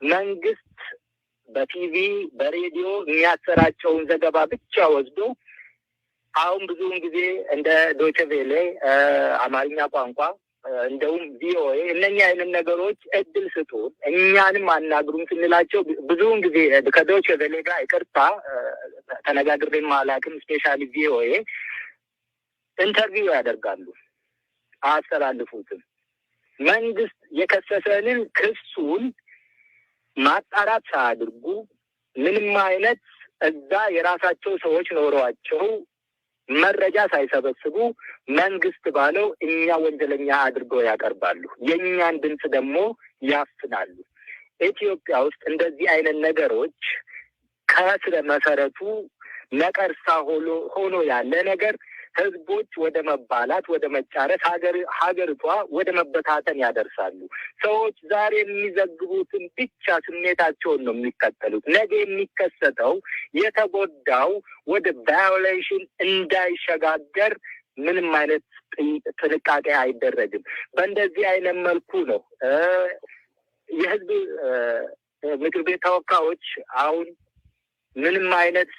መንግስት በቲቪ በሬዲዮ የሚያሰራጨውን ዘገባ ብቻ ወስዶ አሁን ብዙውን ጊዜ እንደ ዶይቼ ቬለ አማርኛ ቋንቋ እንደውም ቪኦኤ እነኛ አይነት ነገሮች እድል ስጡን እኛንም አናግሩን ስንላቸው ብዙውን ጊዜ ከዶይቼ ቬለ ጋር ይቅርታ ተነጋግሬም አላውቅም። ስፔሻሊ ቪኦኤ ኢንተርቪው ያደርጋሉ፣ አያስተላልፉትም። መንግስት የከሰሰንን ክሱን ማጣራት ሳያደርጉ ምንም አይነት እዛ የራሳቸው ሰዎች ኖሯቸው መረጃ ሳይሰበስቡ መንግስት ባለው እኛ ወንጀለኛ አድርገው ያቀርባሉ። የእኛን ድምፅ ደግሞ ያፍናሉ። ኢትዮጵያ ውስጥ እንደዚህ አይነት ነገሮች ከስረ መሰረቱ ነቀርሳ ሆኖ ያለ ነገር ህዝቦች ወደ መባላት፣ ወደ መጫረስ፣ ሀገሪቷ ወደ መበታተን ያደርሳሉ። ሰዎች ዛሬ የሚዘግቡትን ብቻ ስሜታቸውን ነው የሚከተሉት። ነገ የሚከሰተው የተጎዳው ወደ ቫዮሌሽን እንዳይሸጋገር ምንም አይነት ጥንቃቄ አይደረግም። በእንደዚህ አይነት መልኩ ነው የህዝብ ምክር ቤት ተወካዮች አሁን ምንም አይነት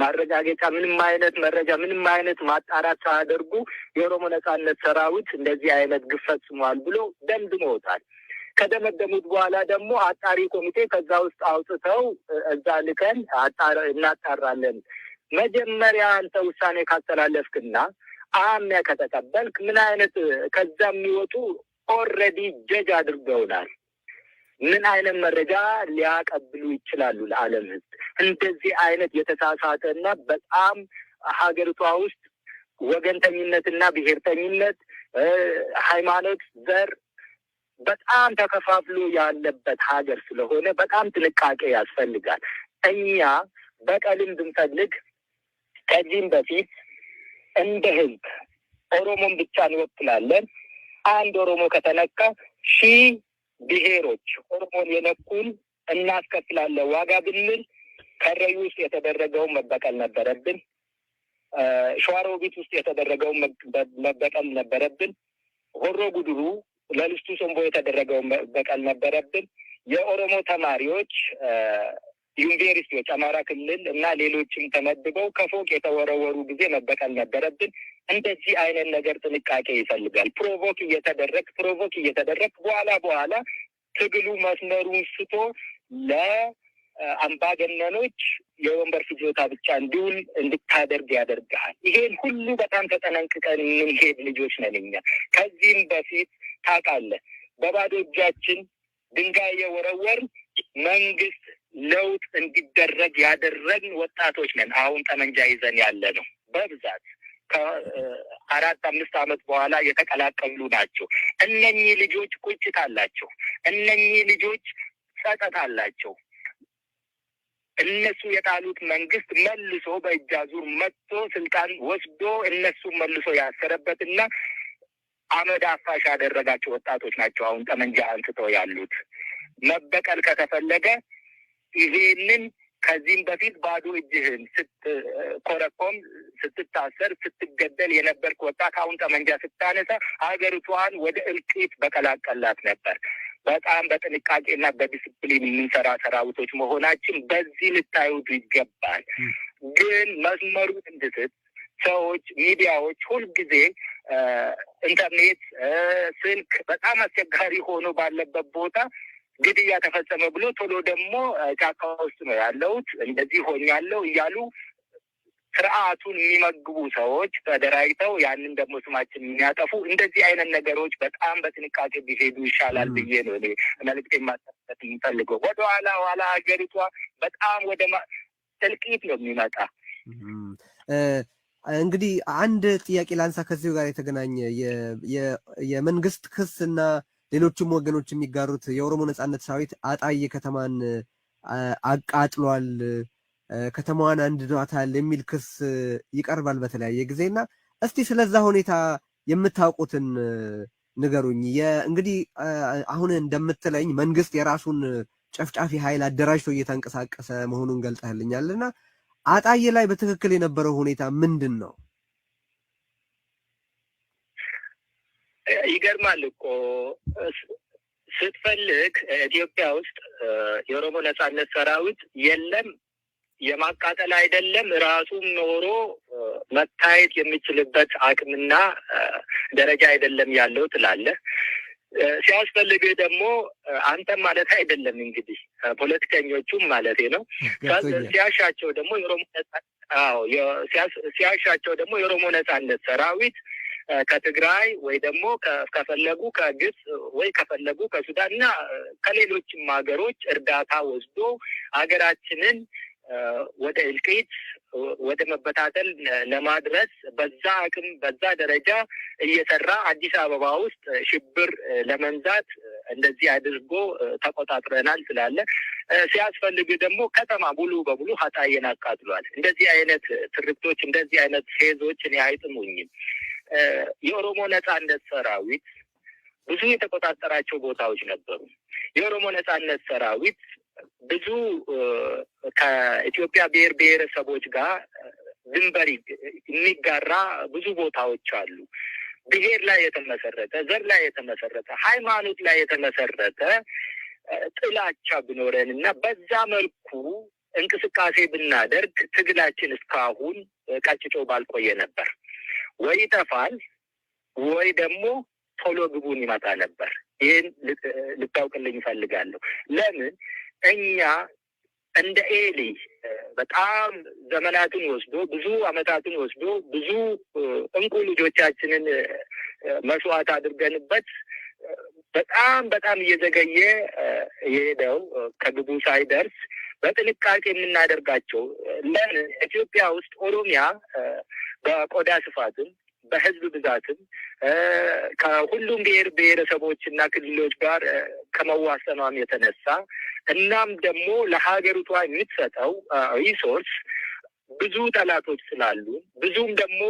ማረጋገጫ፣ ምንም አይነት መረጃ፣ ምንም አይነት ማጣራት ሳያደርጉ የኦሮሞ ነጻነት ሰራዊት እንደዚህ አይነት ግፍ ፈጽሟል ብሎ ደምድመውታል። ከደመደሙት በኋላ ደግሞ አጣሪ ኮሚቴ ከዛ ውስጥ አውጥተው እዛ ልከን እናጣራለን። መጀመሪያ አንተ ውሳኔ ካስተላለፍክና አምያ ከተቀበልክ ምን አይነት ከዛ የሚወጡ ኦልሬዲ ጀጅ አድርገውናል። ምን አይነት መረጃ ሊያቀብሉ ይችላሉ ለዓለም ህዝብ? እንደዚህ አይነት የተሳሳተና በጣም ሀገሪቷ ውስጥ ወገንተኝነትና ብሔርተኝነት፣ ሃይማኖት፣ ዘር በጣም ተከፋፍሎ ያለበት ሀገር ስለሆነ በጣም ጥንቃቄ ያስፈልጋል። እኛ በቀልም ብንፈልግ ከዚህም በፊት እንደ ህዝብ ኦሮሞን ብቻ እንወክላለን። አንድ ኦሮሞ ከተነካ ሺህ ብሔሮች ኦሮሞን የነኩን እናስከፍላለን ዋጋ ብንል ከረዩ ውስጥ የተደረገውን መበቀል ነበረብን። ሸዋሮቢት ውስጥ የተደረገውን መበቀል ነበረብን። ሆሮ ጉድሩ ለልስቱ ሶምቦ የተደረገውን መበቀል ነበረብን። የኦሮሞ ተማሪዎች ዩኒቨርሲቲዎች አማራ ክልል እና ሌሎችም ተመድበው ከፎቅ የተወረወሩ ጊዜ መበቀል ነበረብን። እንደዚህ አይነት ነገር ጥንቃቄ ይፈልጋል። ፕሮቮክ እየተደረግ በኋላ ትግሉ መስመሩን ስቶ ለአምባገነኖች የወንበር ፍጆታ ብቻ እንዲውል እንድታደርግ ያደርግሃል። ይሄን ሁሉ በጣም ተጠነቅቀን የምንሄድ ልጆች ነን እኛ። ከዚህም በፊት ታውቃለህ፣ በባዶ እጃችን ድንጋይ የወረወር መንግስት ለውጥ እንዲደረግ ያደረግን ወጣቶች ነን። አሁን ጠመንጃ ይዘን ያለ ነው በብዛት ከ4-5 ዓመት በኋላ የተቀላቀሉ ናቸው። እነኚህ ልጆች ቁጭት አላቸው። እነኚህ ልጆች ጸጸት አላቸው። እነሱ የጣሉት መንግስት መልሶ በእጅ አዙር መጥቶ ስልጣን ወስዶ እነሱ መልሶ ያሰረበትና አመድ አፋሽ ያደረጋቸው ወጣቶች ናቸው አሁን ጠመንጃ አንስተው ያሉት። መበቀል ከተፈለገ ይሄንን ከዚህም በፊት ባዶ እጅህን ስትኮረኮም፣ ስትታሰር፣ ስትገደል የነበርክ ወጣት አሁን ጠመንጃ ስታነሳ ሀገሪቷን ወደ እልቂት በቀላቀላት ነበር። በጣም በጥንቃቄና በዲስፕሊን የምንሰራ ሰራዊቶች መሆናችን በዚህ ልታዩት ይገባል። ግን መስመሩ እንድስት ሰዎች፣ ሚዲያዎች ሁልጊዜ ኢንተርኔት፣ ስልክ በጣም አስቸጋሪ ሆኖ ባለበት ቦታ ግድያ ተፈጸመ ብሎ ቶሎ ደግሞ ጫካ ውስጥ ነው ያለሁት እንደዚህ ሆኛለሁ እያሉ ስርዓቱን የሚመግቡ ሰዎች ተደራጅተው ያንን ደግሞ ስማችን የሚያጠፉ እንደዚህ አይነት ነገሮች በጣም በጥንቃቄ ቢሄዱ ይሻላል ብዬ ነው እኔ መልዕክቴን ማስተላለፍ የምፈልገው። ወደኋላ ሀገሪቷ በጣም ወደ እልቂት ነው የሚመጣ። እንግዲህ አንድ ጥያቄ ላንሳ ከዚሁ ጋር የተገናኘ የመንግስት ክስ እና ሌሎችም ወገኖች የሚጋሩት የኦሮሞ ነጻነት ሰራዊት አጣዬ ከተማን አቃጥሏል፣ ከተማዋን አንድዷታል የሚል ክስ ይቀርባል በተለያየ ጊዜና እስቲ ስለዛ ሁኔታ የምታውቁትን ንገሩኝ። እንግዲህ አሁን እንደምትለኝ መንግስት የራሱን ጨፍጫፊ ኃይል አደራጅቶ እየተንቀሳቀሰ መሆኑን ገልጠህልኛልና አጣዬ ላይ በትክክል የነበረው ሁኔታ ምንድን ነው? ይገርማል እኮ ስትፈልግ ኢትዮጵያ ውስጥ የኦሮሞ ነጻነት ሰራዊት የለም የማቃጠል አይደለም ራሱም ኖሮ መታየት የሚችልበት አቅምና ደረጃ አይደለም ያለው ትላለህ። ሲያስፈልግህ ደግሞ አንተም ማለት አይደለም እንግዲህ ፖለቲከኞቹም ማለት ነው። ሲያሻቸው ደግሞ የኦሮሞ ነጻነት ሰራዊት ከትግራይ ወይ ደግሞ ከፈለጉ ከግብጽ ወይ ከፈለጉ ከሱዳን እና ከሌሎችም ሀገሮች እርዳታ ወስዶ ሀገራችንን ወደ እልቂት ወደ መበታተል ለማድረስ በዛ አቅም በዛ ደረጃ እየሰራ አዲስ አበባ ውስጥ ሽብር ለመንዛት እንደዚህ አድርጎ ተቆጣጥረናል ስላለ ሲያስፈልግ ደግሞ ከተማ ሙሉ በሙሉ ሀጣዬን አቃጥሏል። እንደዚህ አይነት ትርክቶች እንደዚህ አይነት ፌዞች እኔ አይጥሙኝም። የኦሮሞ ነጻነት ሰራዊት ብዙ የተቆጣጠራቸው ቦታዎች ነበሩ። የኦሮሞ ነጻነት ሰራዊት ብዙ ከኢትዮጵያ ብሔር ብሔረሰቦች ጋር ድንበር የሚጋራ ብዙ ቦታዎች አሉ። ብሔር ላይ የተመሰረተ ዘር ላይ የተመሰረተ ሃይማኖት ላይ የተመሰረተ ጥላቻ ብኖረን እና በዛ መልኩ እንቅስቃሴ ብናደርግ ትግላችን እስካሁን ቀጭጮ ባልቆየ ነበር። ወይ ይጠፋል ወይ ደግሞ ቶሎ ግቡን ይመጣ ነበር። ይህን ልታውቅልኝ እፈልጋለሁ። ለምን እኛ እንደ ኤሊ በጣም ዘመናትን ወስዶ ብዙ አመታትን ወስዶ ብዙ እንቁ ልጆቻችንን መስዋዕት አድርገንበት በጣም እየዘገየ የሄደው ከግቡ ሳይደርስ በጥንቃቄ የምናደርጋቸው ለምን ኢትዮጵያ ውስጥ ኦሮሚያ በቆዳ ስፋትም በህዝብ ብዛትም ከሁሉም ብሔር ብሔረሰቦች እና ክልሎች ጋር ከመዋሰኗም የተነሳ እናም ደግሞ ለሀገሪቷ የምትሰጠው ሪሶርስ ብዙ ጠላቶች ስላሉ ብዙም ደግሞ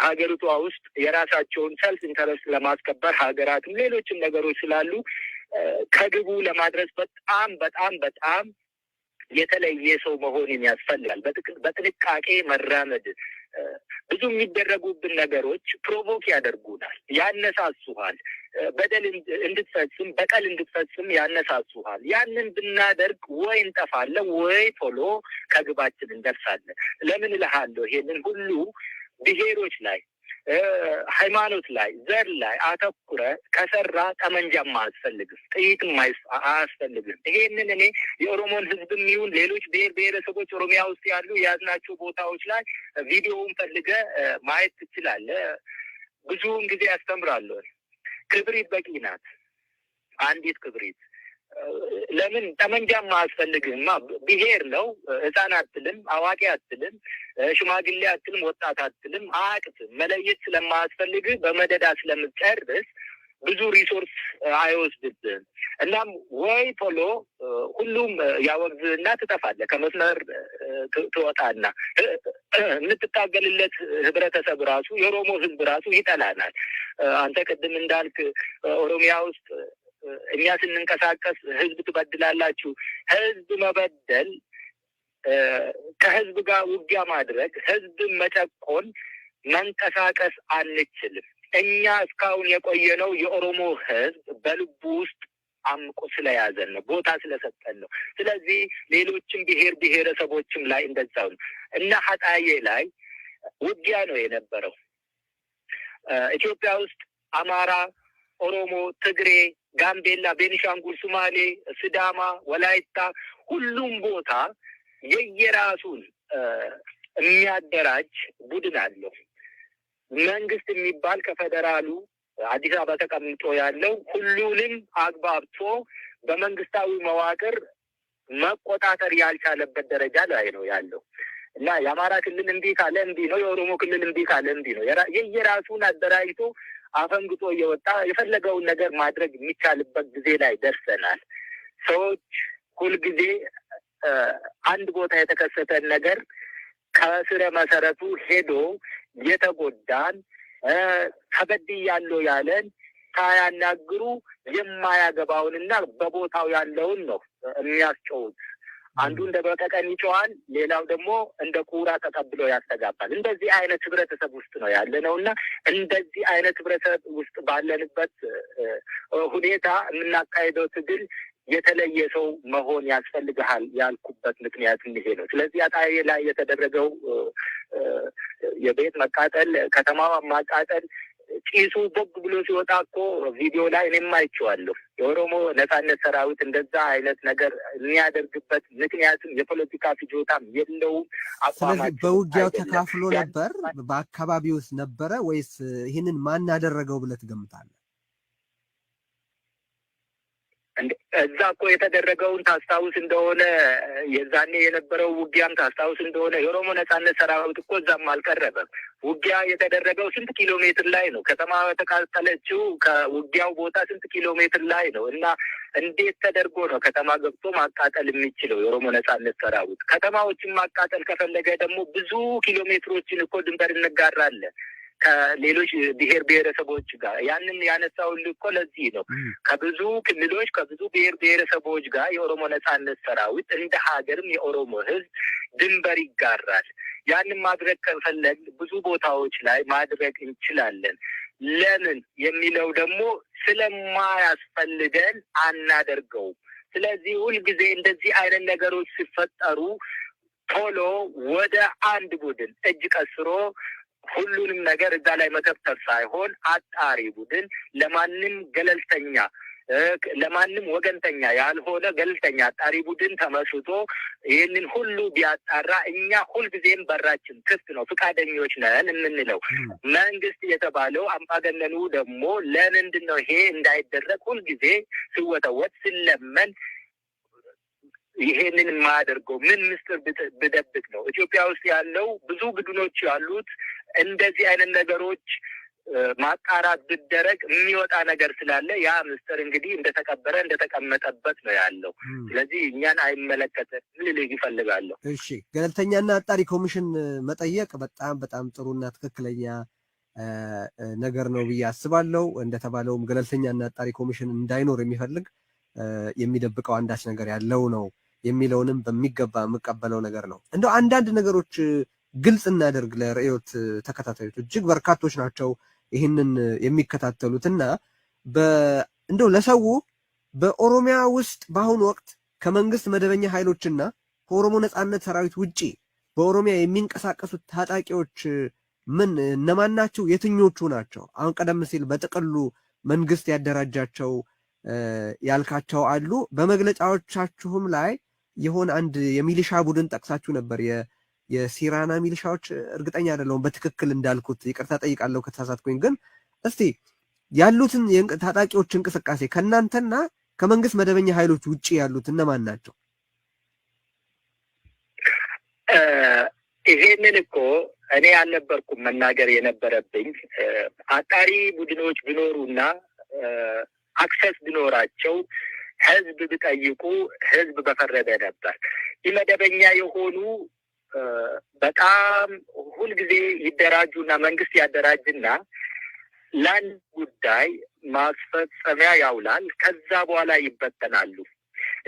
ሀገሪቷ ውስጥ የራሳቸውን ሰልፍ ኢንተረስት ለማስከበር ሀገራትም ሌሎችም ነገሮች ስላሉ ከግቡ ለማድረስ በጣም የተለየ ሰው መሆንን ያስፈልጋል። በጥንቃቄ መራመድ። ብዙ የሚደረጉብን ነገሮች ፕሮቮክ ያደርጉናል፣ ያነሳሱሃል። በደል እንድትፈጽም በቀል እንድትፈጽም ያነሳሱሃል። ያንን ብናደርግ ወይ እንጠፋለን ወይ ቶሎ ከግባችን እንደርሳለን። ለምን እልሃለሁ? ይሄንን ሁሉ ብሔሮች ላይ ሃይማኖት ላይ ዘር ላይ አተኩረ ከሰራ ጠመንጃም አያስፈልግም፣ ጥይትም አያስፈልግም። ይሄንን እኔ የኦሮሞን ህዝብም ይሁን ሌሎች ብሔር ብሔረሰቦች ኦሮሚያ ውስጥ ያሉ የያዝናቸው ቦታዎች ላይ ቪዲዮውን ፈልገ ማየት ትችላለህ። ብዙውን ጊዜ ያስተምራለሁ። ክብሪት በቂ ናት፣ አንዲት ክብሪት። ለምን ጠመንጃም አያስፈልግም? ብሔር ነው። ህፃን አትልም፣ አዋቂ አትልም፣ ሽማግሌ አትልም፣ ወጣት አትልም። አያቅትም። መለየት ስለማያስፈልግ በመደዳ ስለምትጨርስ ብዙ ሪሶርስ አይወስድብህም። እናም ወይ ቶሎ ሁሉም ያወግዝና ትጠፋለህ፣ ከመስመር ትወጣና የምትታገልለት ህብረተሰብ ራሱ የኦሮሞ ህዝብ ራሱ ይጠላናል። አንተ ቅድም እንዳልክ ኦሮሚያ ውስጥ እኛ ስንንቀሳቀስ ህዝብ ትበድላላችሁ። ህዝብ መበደል፣ ከህዝብ ጋር ውጊያ ማድረግ፣ ህዝብን መጨቆን፣ መንቀሳቀስ አንችልም። እኛ እስካሁን የቆየነው የኦሮሞ ህዝብ በልቡ ውስጥ አምቆ ስለያዘን ነው፣ ቦታ ስለሰጠን ነው። ስለዚህ ሌሎችም ብሔር ብሔረሰቦችም ላይ እንደዛው ነው እና ሀጣዬ ላይ ውጊያ ነው የነበረው። ኢትዮጵያ ውስጥ አማራ፣ ኦሮሞ፣ ትግሬ፣ ጋምቤላ፣ ቤኒሻንጉል፣ ሱማሌ፣ ሲዳማ፣ ወላይታ ሁሉም ቦታ የየራሱን የሚያደራጅ ቡድን አለው። መንግስት የሚባል ከፌደራሉ አዲስ አበባ ተቀምጦ ያለው ሁሉንም አግባብቶ በመንግስታዊ መዋቅር መቆጣጠር ያልቻለበት ደረጃ ላይ ነው ያለው እና የአማራ ክልል እምቢ ካለ እምቢ ነው፣ የኦሮሞ ክልል እምቢ ካለ እምቢ ነው። የየራሱን አደራጅቶ አፈንግጦ እየወጣ የፈለገውን ነገር ማድረግ የሚቻልበት ጊዜ ላይ ደርሰናል። ሰዎች ሁልጊዜ አንድ ቦታ የተከሰተን ነገር ከስረ መሰረቱ ሄዶ የተጎዳን ተበድያለሁ ያለን ሳያናግሩ የማያገባውንና በቦታው ያለውን ነው የሚያስጨውት። አንዱ እንደ በቀቀን ይጮሃል፣ ሌላው ደግሞ እንደ ቁራ ተቀብሎ ያስተጋባል። እንደዚህ አይነት ህብረተሰብ ውስጥ ነው ያለነውና እንደዚህ አይነት ህብረተሰብ ውስጥ ባለንበት ሁኔታ የምናካሄደው ትግል የተለየ ሰው መሆን ያስፈልግሃል ያልኩበት ምክንያት ይሄ ነው። ስለዚህ አጣዬ ላይ የተደረገው የቤት መቃጠል፣ ከተማዋ ማቃጠል፣ ጭሱ ቦግ ብሎ ሲወጣ እኮ ቪዲዮ ላይ እኔም አይቼዋለሁ። የኦሮሞ ነጻነት ሰራዊት እንደዛ አይነት ነገር የሚያደርግበት ምክንያቱም የፖለቲካ ፍጆታም የለውም። ስለዚህ በውጊያው ተካፍሎ ነበር፣ በአካባቢው ውስጥ ነበረ ወይስ ይህንን ማን አደረገው ብለህ ትገምታለህ? እዛ እኮ የተደረገውን ታስታውስ እንደሆነ የዛኔ የነበረው ውጊያም ታስታውስ እንደሆነ የኦሮሞ ነጻነት ሰራዊት እኮ እዛም አልቀረበም። ውጊያ የተደረገው ስንት ኪሎ ሜትር ላይ ነው? ከተማ የተቃጠለችው ከውጊያው ቦታ ስንት ኪሎ ሜትር ላይ ነው? እና እንዴት ተደርጎ ነው ከተማ ገብቶ ማቃጠል የሚችለው የኦሮሞ ነጻነት ሰራዊት? ከተማዎችን ማቃጠል ከፈለገ ደግሞ ብዙ ኪሎ ሜትሮችን እኮ ድንበር እንጋራለን ከሌሎች ብሔር ብሔረሰቦች ጋር። ያንን ያነሳውልህ እኮ ለዚህ ነው። ከብዙ ክልሎች ከብዙ ብሔር ብሔረሰቦች ጋር የኦሮሞ ነጻነት ሰራዊት እንደ ሀገርም የኦሮሞ ሕዝብ ድንበር ይጋራል። ያንን ማድረግ ከፈለግ ብዙ ቦታዎች ላይ ማድረግ እንችላለን። ለምን የሚለው ደግሞ ስለማያስፈልገን አናደርገውም። ስለዚህ ሁልጊዜ እንደዚህ አይነት ነገሮች ሲፈጠሩ ቶሎ ወደ አንድ ቡድን እጅ ቀስሮ ሁሉንም ነገር እዛ ላይ መተብተብ ሳይሆን አጣሪ ቡድን ለማንም ገለልተኛ ለማንም ወገንተኛ ያልሆነ ገለልተኛ አጣሪ ቡድን ተመስርቶ ይህንን ሁሉ ቢያጣራ እኛ ሁልጊዜም በራችን ክፍት ነው፣ ፍቃደኞች ነን የምንለው። መንግስት የተባለው አምባገነኑ ደግሞ ለምንድን ነው ይሄ እንዳይደረግ ሁልጊዜ ሲወተወት ሲለመን ይሄንን የማያደርገው? ምን ምስጢር ብደብቅ ነው? ኢትዮጵያ ውስጥ ያለው ብዙ ቡድኖች ያሉት እንደዚህ አይነት ነገሮች ማጣራት ብደረግ የሚወጣ ነገር ስላለ ያ ምስጢር እንግዲህ እንደተቀበረ እንደተቀመጠበት ነው ያለው። ስለዚህ እኛን አይመለከተን ልልህ ይፈልጋለሁ። እሺ፣ ገለልተኛና አጣሪ ኮሚሽን መጠየቅ በጣም በጣም ጥሩና ትክክለኛ ነገር ነው ብዬ አስባለሁ። እንደተባለውም ገለልተኛና አጣሪ ኮሚሽን እንዳይኖር የሚፈልግ የሚደብቀው አንዳች ነገር ያለው ነው የሚለውንም በሚገባ የምቀበለው ነገር ነው። እንደው አንዳንድ ነገሮች ግልጽ እናደርግ ለርዕዮት ተከታታዮች፣ እጅግ በርካቶች ናቸው ይህንን የሚከታተሉትና እንደው ለሰው በኦሮሚያ ውስጥ በአሁኑ ወቅት ከመንግስት መደበኛ ኃይሎችና ከኦሮሞ ነጻነት ሰራዊት ውጪ በኦሮሚያ የሚንቀሳቀሱት ታጣቂዎች እነማን ናቸው? የትኞቹ ናቸው? አሁን ቀደም ሲል በጥቅሉ መንግስት ያደራጃቸው ያልካቸው አሉ። በመግለጫዎቻችሁም ላይ የሆነ አንድ የሚሊሻ ቡድን ጠቅሳችሁ ነበር። የሲራና ሚሊሻዎች እርግጠኛ አይደለሁም በትክክል እንዳልኩት፣ ይቅርታ ጠይቃለሁ ከተሳሳትኩኝ። ግን እስቲ ያሉትን ታጣቂዎች እንቅስቃሴ ከእናንተና ከመንግስት መደበኛ ኃይሎች ውጪ ያሉት እነማን ናቸው? ይሄንን እኮ እኔ አልነበርኩም መናገር የነበረብኝ። አጣሪ ቡድኖች ቢኖሩና አክሰስ ቢኖራቸው ህዝብ ቢጠይቁ ህዝብ በፈረደ ነበር። ኢመደበኛ የሆኑ በጣም ሁልጊዜ ይደራጁና መንግስት ያደራጅና ለአንድ ጉዳይ ማስፈጸሚያ ያውላል። ከዛ በኋላ ይበተናሉ።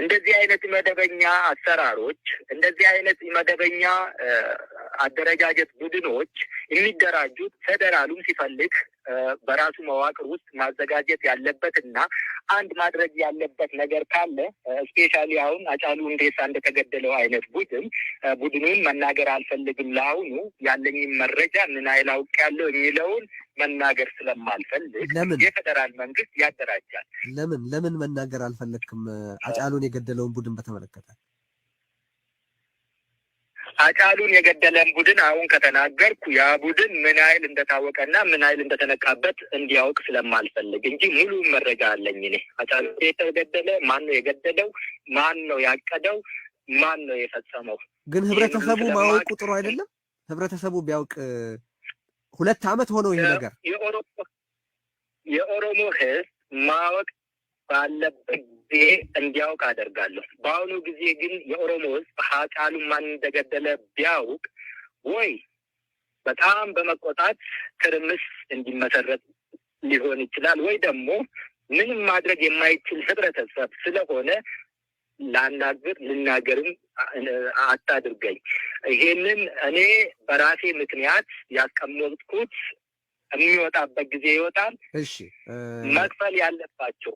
እንደዚህ አይነት መደበኛ አሰራሮች፣ እንደዚህ አይነት መደበኛ አደረጃጀት ቡድኖች የሚደራጁት ፌዴራሉም ሲፈልግ በራሱ መዋቅር ውስጥ ማዘጋጀት ያለበትና አንድ ማድረግ ያለበት ነገር ካለ ስፔሻሊ አሁን አጫሉ ሁንዴሳ እንደተገደለው አይነት ቡድኑን መናገር አልፈልግም። ለአሁኑ ያለኝም መረጃ ምን አይል አውቄያለሁ የሚለውን መናገር ስለማልፈልግ የፌዴራል መንግስት ያደራጃል። ለምን መናገር አልፈለግክም? አጫሉን የገደለውን ቡድን በተመለከተ አጫሉን የገደለን ቡድን አሁን ከተናገርኩ ያ ቡድን ምን አይል እንደታወቀና ምን አይል እንደተነቃበት እንዲያውቅ ስለማልፈልግ እንጂ ሙሉ መረጃ አለኝ እኔ። አጫሉ የተገደለ ማን ነው የገደለው? ማን ነው ያቀደው? ማን ነው የፈጸመው? ግን ህብረተሰቡ ማወቁ ጥሩ አይደለም? ህብረተሰቡ ቢያውቅ 2 ዓመት ሆነው ይሄ ነገር የኦሮሞ ህዝብ ማወቅ ባለበት ጊዜ እንዲያውቅ አደርጋለሁ። በአሁኑ ጊዜ ግን የኦሮሞ ህዝብ አጫሉ ማን እንደገደለ ቢያውቅ ወይ በጣም በመቆጣት ትርምስ እንዲመሰረት ሊሆን ይችላል፣ ወይ ደግሞ ምንም ማድረግ የማይችል ህብረተሰብ ስለሆነ ልናገርም አታድርገኝ። ይሄንን እኔ በራሴ ምክንያት ያስቀመጥኩት የሚወጣበት ጊዜ ይወጣል። እሺ መክፈል ያለባቸው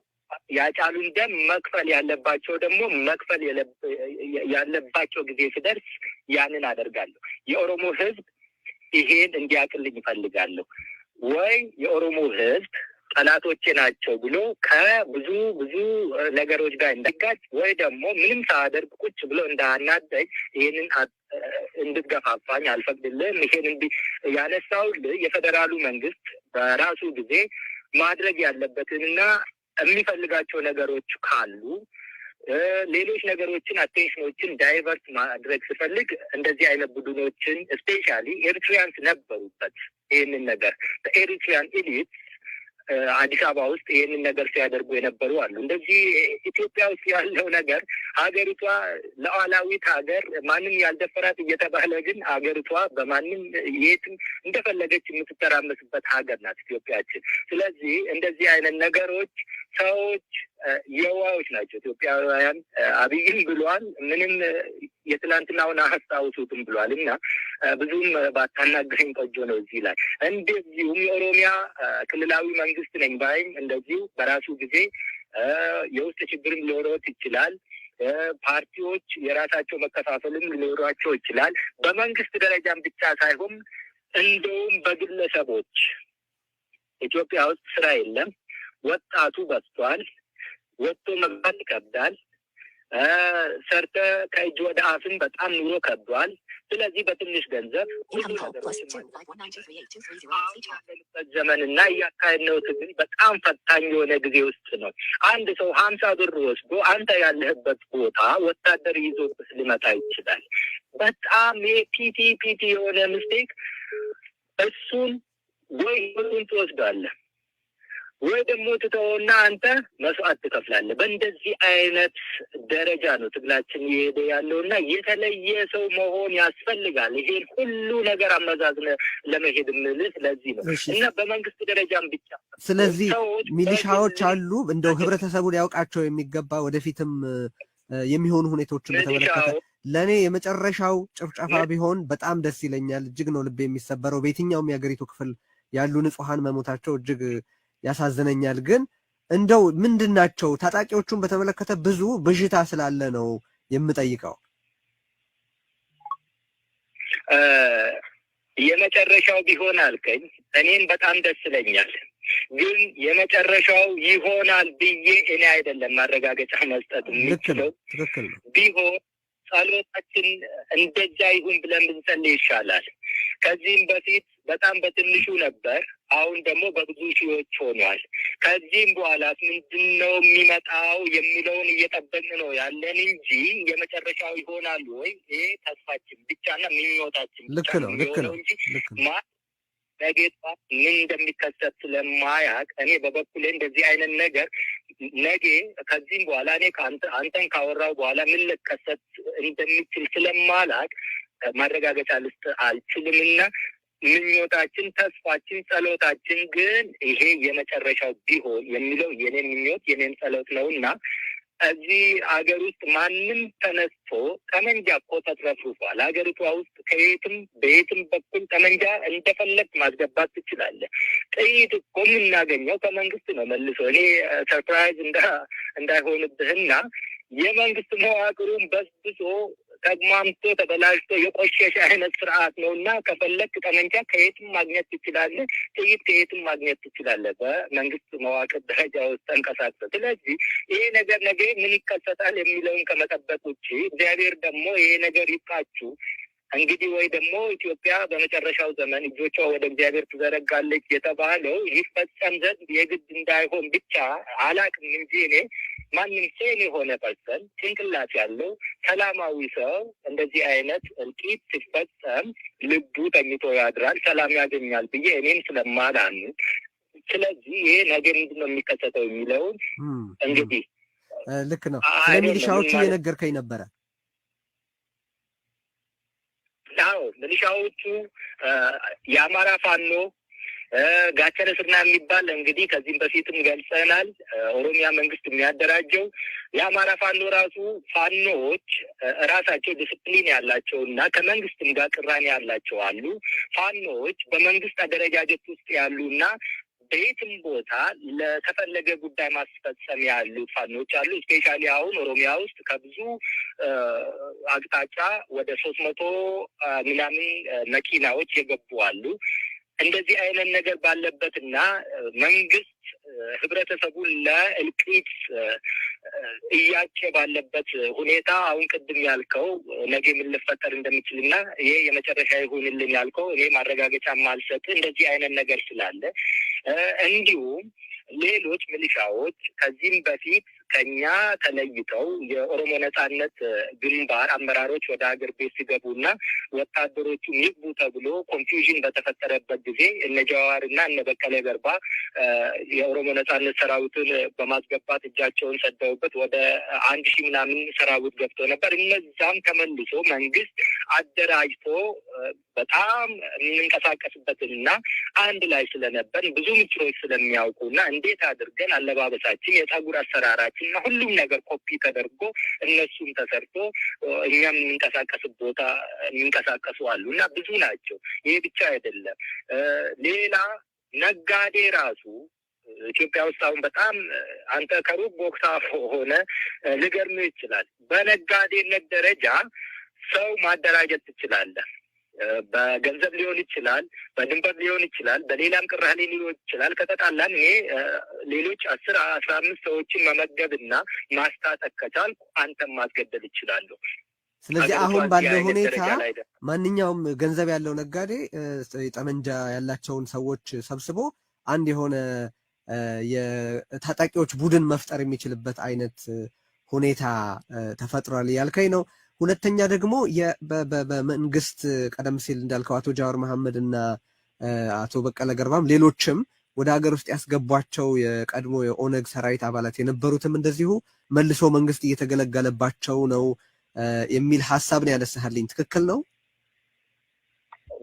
ያጫሉን ደም መክፈል ያለባቸው ደግሞ መክፈል ያለባቸው ጊዜ ሲደርስ ያንን አደርጋለሁ። የኦሮሞ ህዝብ ይሄን እንዲያቅልኝ ይፈልጋለሁ። ወይ የኦሮሞ ህዝብ ጠላቶቼ ናቸው ብሎ ከብዙ ነገሮች ጋር እንዳጋጭ፣ ወይ ደግሞ ምንም ሳያደርግ ቁጭ ብሎ እንዳናደኝ ይሄንን እንድትገፋፋኝ አልፈቅድልህም። ይሄን ያነሳውልህ የፌዴራሉ መንግስት በራሱ ጊዜ ማድረግ ያለበትንና የሚፈልጋቸው ነገሮች ካሉ ሌሎች ነገሮችን አቴንሽኖችን ዳይቨርት ማድረግ ስፈልግ እንደዚህ አይነት ቡድኖችን ስፔሻሊ ኤሪትሪያንስ ነበሩበት። ይህንን ነገር ኤሪትሪያን ኤሊት አዲስ አበባ ውስጥ ይህንን ነገር ሲያደርጉ የነበሩ አሉ። እንደዚህ ኢትዮጵያ ውስጥ ያለው ነገር ሀገሪቷ ሉዓላዊት ሀገር ማንም ያልደፈራት እየተባለ ግን ሀገሪቷ በማንም የትም እንደፈለገች የምትተራመስበት ሀገር ናት ኢትዮጵያችን። ስለዚህ እንደዚህ አይነት ነገሮች ሰዎች የዋዎች ናቸው ኢትዮጵያውያን። አብይም ብሏል ምንም የትላንትናውን አያስታውሱትም ብሏል እና ብዙም ባታናገረኝ ቆጆ ነው እዚህ ላይ። እንደዚሁም የኦሮሚያ ክልላዊ መንግስት ነኝ ባይም እንደዚሁ በራሱ ጊዜ የውስጥ ችግርም ሊኖረው ይችላል። ፓርቲዎች የራሳቸው መከፋፈልም ሊኖራቸው ይችላል። በመንግስት ደረጃም ብቻ ሳይሆን እንደውም በግለሰቦች ኢትዮጵያ ውስጥ ስራ የለም። ወጣቱ በዝቷል። ወጥቶ መግባት ይከብዳል። ሰርተ ከእጅ ወደ አፍን በጣም ኑሮ ከብዷል። ስለዚህ በትንሽ ገንዘብ ዘመንና እያካሄድነው ትግል በጣም ፈታኝ የሆነ ጊዜ ውስጥ ነው። አንድ ሰው 50 ብር ወስዶ አንተ ያለህበት ቦታ ወታደር ይዞብህ ሊመጣ ይችላል። በጣም ፒቲ የሆነ ምስቴክ። እሱን ወይ ህይወቱን ትወስዳለህ ወይ ደግሞ ትተውና አንተ መስዋዕት ትከፍላለህ። በእንደዚህ አይነት ደረጃ ነው ትግላችን እየሄደ ያለውና የተለየ ሰው መሆን ያስፈልጋል። ይሄን ሁሉ ነገር አመዛዝነ ለመሄድ ምልህ ስለዚህ ነው እና በመንግስት ደረጃም ብቻ ስለዚህ ሚሊሻዎች አሉ እንደው ህብረተሰቡ ሊያውቃቸው የሚገባ ወደፊትም የሚሆኑ ሁኔታዎችን በተመለከተ ለእኔ የመጨረሻው ጭፍጨፋ ቢሆን በጣም ደስ ይለኛል። እጅግ ነው ልብ የሚሰበረው። በየትኛውም የሀገሪቱ ክፍል ያሉ ንጹሐን መሞታቸው እጅግ ያሳዝነኛል። ግን እንደው ምንድናቸው ታጣቂዎቹን በተመለከተ ብዙ ብዥታ ስላለ ነው የምጠይቀው። የመጨረሻው ቢሆን አልከኝ፣ እኔም በጣም ደስ ይለኛል። ግን የመጨረሻው ይሆናል ብዬ እኔ አይደለም ማረጋገጫ መስጠት የምችለው። ትክክል ነው። ቢሆን ጸሎታችን እንደዛ ይሁን ብለን ብንጸልይ ይሻላል። ከዚህም በፊት በጣም በትንሹ ነበር፣ አሁን ደግሞ በብዙ ሺዎች ሆኗል። ከዚህም በኋላ ምንድን ነው የሚመጣው የሚለውን እየጠበቅን ነው ያለን እንጂ የመጨረሻው ይሆናል ወይ ይሄ ተስፋችን ብቻና ምኞታችን ልክ ነው እንጂ ነገ ምን እንደሚከሰት ስለማያውቅ እኔ በበኩሌ እንደዚህ አይነት ነገር ነገ ከዚህም በኋላ እኔ አንተን ካወራው በኋላ ምን ልከሰት እንደሚችል ስለማላውቅ ማረጋገጫ ልስጥ አልችልምና ምኞታችን፣ ተስፋችን፣ ጸሎታችን ግን ይሄ የመጨረሻው ቢሆን የሚለው የኔ ምኞት የኔን ጸሎት ነውና እዚህ ሀገር ውስጥ ማንም ተነስቶ ጠመንጃ እኮ ተትረፍርፏል። ሀገሪቷ ውስጥ ከየትም በየትም በኩል ጠመንጃ እንደፈለግ ማስገባት ትችላለህ። ጥይት እኮ የምናገኘው ከመንግስት ነው መልሶ። እኔ ሰርፕራይዝ እንዳይሆንብህና የመንግስት መዋቅሩን በስብሶ ተግማምቶ ተበላሽቶ የቆሸሸ አይነት ስርዓት ነው እና ከፈለግ ጠመንጃ ከየትም ማግኘት ትችላለህ፣ ጥይት ከየትም ማግኘት ትችላለህ በመንግስት መዋቅር ደረጃ ውስጥ ተንቀሳቅሰ። ስለዚህ ይሄ ነገር ነገ ምን ይከሰታል የሚለውን ከመጠበቅ ውጭ እግዚአብሔር ደግሞ ይሄ ነገር ይብቃችሁ እንግዲህ ወይ ደግሞ ኢትዮጵያ በመጨረሻው ዘመን እጆቿ ወደ እግዚአብሔር ትዘረጋለች የተባለው ይፈጸም ዘንድ የግድ እንዳይሆን ብቻ አላቅም እንጂ እኔ ማንም ሴን የሆነ ፐርሰን ጭንቅላት ያለው ሰላማዊ ሰው እንደዚህ አይነት እልቂት ሲፈጸም ልቡ ተኝቶ ያድራል፣ ሰላም ያገኛል ብዬ እኔም ስለማላምን፣ ስለዚህ ይሄ ነገ ምንድን ነው የሚከሰተው የሚለውን እንግዲህ ልክ ነው። ስለ ሚሊሻዎቹ እየነገርከኝ ነበረ። አዎ ሚሊሻዎቹ የአማራ ፋኖ ጋቸነ ስርና የሚባል እንግዲህ ከዚህም በፊትም ገልጸናል። ኦሮሚያ መንግስት የሚያደራጀው የአማራ ፋኖ ራሱ ፋኖዎች ራሳቸው ዲስፕሊን ያላቸው እና ከመንግስትም ጋር ቅራኔ ያላቸው አሉ። ፋኖዎች በመንግስት አደረጃጀት ውስጥ ያሉ እና በየትም ቦታ ለተፈለገ ጉዳይ ማስፈጸም ያሉት ፋኖች አሉ። ስፔሻሊ አሁን ኦሮሚያ ውስጥ ከብዙ አቅጣጫ ወደ 300 ምናምን መኪናዎች የገቡ አሉ። እንደዚህ አይነት ነገር ባለበት እና መንግስት ህብረተሰቡን ለእልቂት እያጨ ባለበት ሁኔታ አሁን ቅድም ያልከው ነገ ምን ሊፈጠር እንደሚችልና ይሄ የመጨረሻ ይሁንልን ያልከው እኔ ማረጋገጫ ማልሰጥ እንደዚህ አይነት ነገር ስላለ እንዲሁም ሌሎች ሚሊሻዎች ከዚህም በፊት ከኛ ተለይተው የኦሮሞ ነጻነት ግንባር አመራሮች ወደ ሀገር ቤት ሲገቡና ወታደሮቹ ይግቡ ተብሎ ኮንፊውዥን በተፈጠረበት ጊዜ እነ ጀዋርና እነ በቀለ ገርባ የኦሮሞ ነጻነት ሰራዊትን በማስገባት እጃቸውን ሰደውበት ወደ 1000 ምናምን ሰራዊት ገብቶ ነበር። እነዛም ተመልሶ መንግስት አደራጅቶ በጣም የምንንቀሳቀስበትና አንድ ላይ ስለነበር ብዙ ምስሎች ስለሚያውቁና እንዴት አድርገን አለባበሳችን፣ የጸጉር አሰራራችን እና ሁሉም ነገር ኮፒ ተደርጎ እነሱም ተሰርቶ እኛም የምንቀሳቀስ ቦታ የሚንቀሳቀሱ አሉ እና ብዙ ናቸው። ይሄ ብቻ አይደለም። ሌላ ነጋዴ ራሱ ኢትዮጵያ ውስጥ አሁን በጣም አንተ ከሩቅ ቦክሳ ሆነ ልገርምህ ይችላል። በነጋዴነት ደረጃ ሰው ማደራጀት ትችላለህ። በገንዘብ ሊሆን ይችላል፣ በድንበር ሊሆን ይችላል፣ በሌላም ቅራኔ ሊሆን ይችላል። ከተጣላን እኔ ሌሎች 10-15 ሰዎችን መመገብና ማስታጠቅ ከቻልኩ አንተም ማስገደል ይችላለሁ። ስለዚህ አሁን ባለው ሁኔታ ማንኛውም ገንዘብ ያለው ነጋዴ ጠመንጃ ያላቸውን ሰዎች ሰብስቦ አንድ የሆነ የታጣቂዎች ቡድን መፍጠር የሚችልበት አይነት ሁኔታ ተፈጥሯል ያልከኝ ነው። ሁለተኛ ደግሞ በመንግስት ቀደም ሲል እንዳልከው አቶ ጃዋር መሐመድ እና አቶ በቀለ ገርባም ሌሎችም ወደ ሀገር ውስጥ ያስገቧቸው የቀድሞ የኦነግ ሰራዊት አባላት የነበሩትም እንደዚሁ መልሶ መንግስት እየተገለገለባቸው ነው የሚል ሀሳብ ነው ያነሳህልኝ። ትክክል ነው?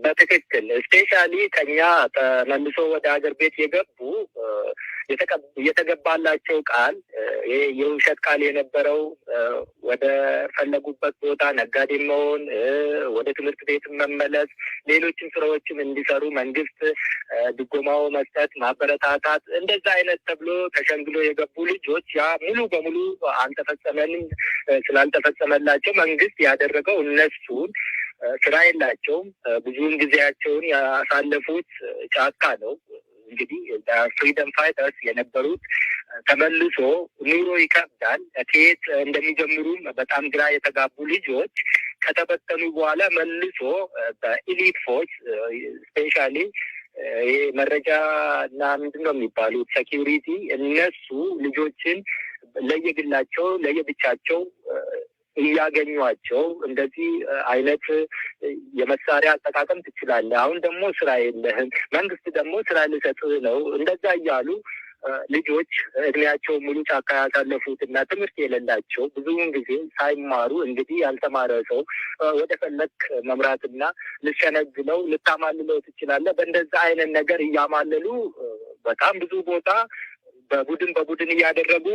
በትክክል ስፔሻሊ ከኛ ተመልሶ ወደ ሀገር ቤት የገቡ የተገባላቸው ቃል የውሸት ቃል የነበረው ወደ ፈለጉበት ቦታ ነጋዴ መሆን፣ ወደ ትምህርት ቤት መመለስ፣ ሌሎችም ስራዎችም እንዲሰሩ መንግስት ድጎማው መስጠት፣ ማበረታታት እንደዛ አይነት ተብሎ ተሸንግሎ የገቡ ልጆች ያ ሙሉ በሙሉ አልተፈጸመንም። ስላልተፈጸመላቸው መንግስት ያደረገው እነሱን ስራ የላቸውም። ብዙውን ጊዜያቸውን ያሳለፉት ጫካ ነው። እንግዲህ ፍሪደም ፋይተርስ የነበሩት ተመልሶ ኑሮ ይከብዳል። ከየት እንደሚጀምሩም በጣም ግራ የተጋቡ ልጆች ከተበተኑ በኋላ መልሶ በኢሊት ፎርስ ስፔሻሊ ይሄ መረጃ እና ምንድን ነው የሚባሉት ሴኪሪቲ እነሱ ልጆችን ለየግላቸው ለየብቻቸው እያገኟቸው እንደዚህ አይነት የመሳሪያ አጠቃቀም ትችላለህ፣ አሁን ደግሞ ስራ የለህም፣ መንግስት ደግሞ ስራ ልሰጥህ ነው፣ እንደዛ እያሉ ልጆች እድሜያቸው ሙሉ ጫካ ያሳለፉት እና ትምህርት የሌላቸው ብዙውን ጊዜ ሳይማሩ እንግዲህ ያልተማረ ሰው ወደ ፈለክ መምራትና ልሸነግለው ልታማልለው ትችላለህ። በእንደዛ አይነት ነገር እያማለሉ በጣም ብዙ ቦታ በቡድን እያደረጉ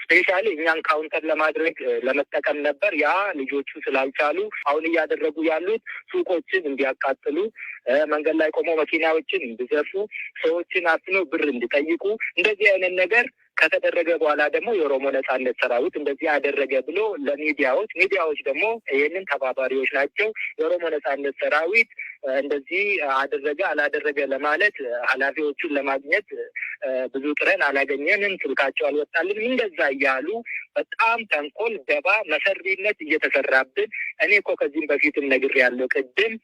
ስፔሻሊ እኛን ካውንተር ለማድረግ ለመጠቀም ነበር። ያ ልጆቹ ስላልቻሉ አሁን እያደረጉ ያሉት ሱቆችን እንዲያቃጥሉ፣ መንገድ ላይ ቆሞ መኪናዎችን እንዲዘርፉ፣ ሰዎችን አፍነው ብር እንዲጠይቁ እንደዚህ አይነት ነገር ከተደረገ በኋላ ደግሞ የኦሮሞ ነጻነት ሰራዊት እንደዚህ ያደረገ ብሎ ሚዲያዎች ደግሞ ይህንን ተባባሪዎች ናቸው። የኦሮሞ ነጻነት ሰራዊት እንደዚህ አደረገ አላደረገ ለማለት ኃላፊዎቹን ለማግኘት ብዙ ጥረን አላገኘንም፣ ስልካቸው አልወጣልንም። እንደዛ እያሉ በጣም ተንኮል፣ ደባ፣ መሰሪነት እየተሰራብን እኔ እኮ ከዚህም በፊትም ነግሬያለሁ ቅድም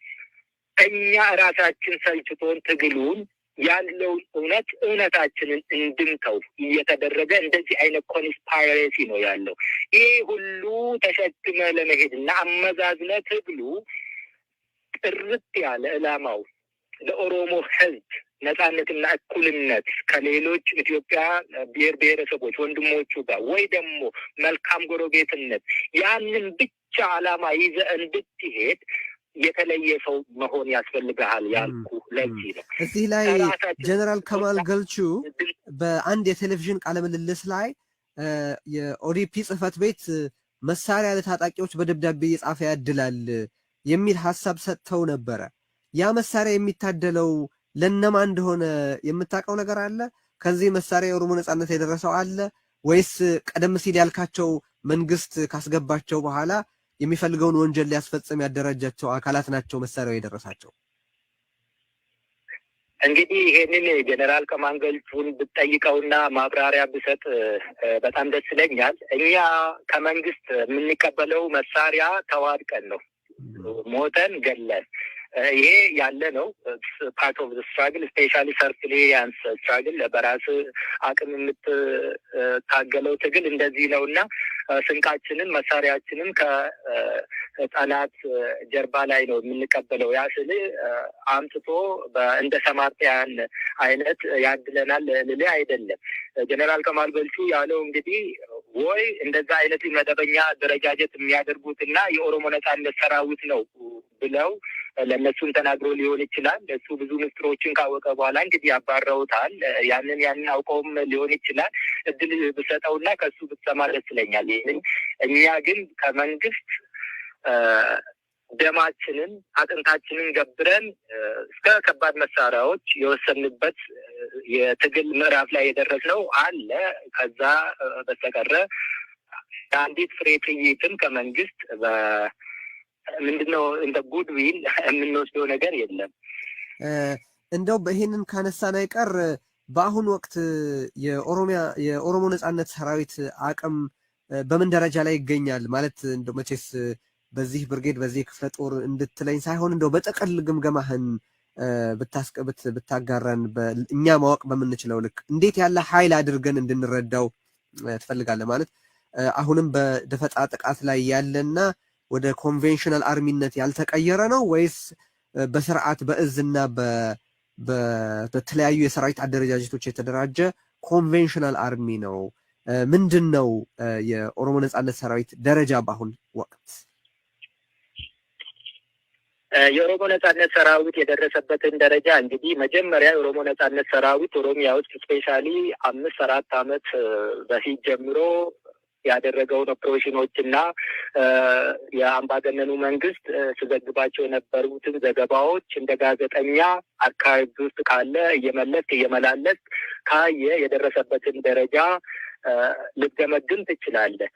እኛ ራሳችን ሰልችቶን ትግሉን ያለውን እውነታችንን እንድንተው እየተደረገ እንደዚህ አይነት ኮንስፓይሬሲ ነው ያለው። ይህ ሁሉ ተሸክመ ለመሄድና አመዛዝነ ትግሉ ጥርት ያለ ዕላማው ለኦሮሞ ሕዝብ ነጻነትና እኩልነት ከሌሎች ኢትዮጵያ ብሔር ብሔረሰቦች ወንድሞቹ ጋር ወይ ደግሞ መልካም ጎረቤትነት ያንን ብቻ ዓላማ ይዘ እንድትሄድ የተለየ ሰው መሆን ያስፈልጋል ያልኩ ለዚህ ነው። እዚህ ላይ ጀነራል ከማል ገልቹ በአንድ የቴሌቪዥን ቃለ ምልልስ ላይ የኦዲፒ ጽህፈት ቤት መሳሪያ ለታጣቂዎች በደብዳቤ እየጻፈ ያድላል የሚል ሐሳብ ሰጥተው ነበረ። ያ መሳሪያ የሚታደለው ለነማ እንደሆነ የምታውቀው ነገር አለ? ከዚህ መሳሪያ የኦሮሞ ነጻነት የደረሰው አለ ወይስ ቀደም ሲል ያልካቸው መንግስት ካስገባቸው በኋላ የሚፈልገውን ወንጀል ሊያስፈጽም ያደራጃቸው አካላት ናቸው መሳሪያው የደረሳቸው? እንግዲህ ይሄንን ጀነራል ከማል ገልቹን ብትጠይቀውና ማብራሪያ ብሰጥ በጣም ደስ ይለኛል። እኛ ከመንግስት የምንቀበለው መሳሪያ ተዋድቀን ነው፣ ሞተን ገለን ይሄ ያለ ነው። ፓርት ኦፍ ስትራግል ስፔሻሊ ሰርቪሊያንስ ስትራግል በራስ አቅም የምትታገለው ትግል እንደዚህ ነው እና ስንቃችንም መሳሪያችንም ከጠላት ጀርባ ላይ ነው የምንቀበለው። ያ ስል አምጥቶ እንደ ሰማርቲያን አይነት ያድለናል ልልህ አይደለም። ጀነራል ከማል ገልቹ ያለው እንግዲህ ወይ እንደዛ አይነት መደበኛ አደረጃጀት የሚያደርጉትና የኦሮሞ ነጻነት ሰራዊት ነው ብለው ለእነሱም ተናግሮ ሊሆን ይችላል። እሱ ብዙ ምስጢሮችን ካወቀ በኋላ እንግዲህ ያባረውታል። ያንን አውቀውም ሊሆን ይችላል። እድል ብሰጠውና ከሱ ብትሰማ ደስ ይለኛል። ይህንን እኛ ግን ከመንግስት ደማችንን አጥንታችንን ገብረን እስከ ከባድ መሳሪያዎች የወሰንበት የትግል ምዕራፍ ላይ የደረስነው አለ። ከዛ በስተቀረ አንዲት ፍሬ ጥይትም ከመንግስት ምንድነው እንደ ጉድዊል የምንወስደው ነገር የለም። እንደው ይሄንን ካነሳን አይቀር በአሁኑ ወቅት የኦሮሞ ነጻነት ሰራዊት አቅም በምን ደረጃ ላይ ይገኛል? ማለት እንደው መቼስ በዚህ ብርጌድ በዚህ ክፍለ ጦር እንድትለኝ ሳይሆን እንደው በጠቅል ግምገማህን ብታጋራን እኛ ማወቅ በምንችለው ልክ እንዴት ያለ ኃይል አድርገን እንድንረዳው ትፈልጋለህ? ማለት አሁንም በደፈጣ ጥቃት ላይ ያለና ወደ ኮንቬንሽናል አርሚነት ያልተቀየረ ነው ወይስ በስርዓት በእዝና በተለያዩ የሰራዊት አደረጃጀቶች የተደራጀ ኮንቬንሽናል አርሚ ነው? ምንድን ነው የኦሮሞ ነጻነት ሰራዊት ደረጃ በአሁን ወቅት? የኦሮሞ ነጻነት ሰራዊት የደረሰበትን ደረጃ እንግዲህ መጀመሪያ የኦሮሞ ነጻነት ሰራዊት ኦሮሚያ ውስጥ ስፔሻሊ 5-4 ዓመት በፊት ጀምሮ ያደረገውን ኦፕሬሽኖች እና የአምባገነኑ መንግስት ስዘግባቸው የነበሩትን ዘገባዎች እንደ ጋዜጠኛ አርካይቭ ውስጥ ካለ እየመላለስ ካየ የደረሰበትን ደረጃ ልትገመግም ትችላለህ።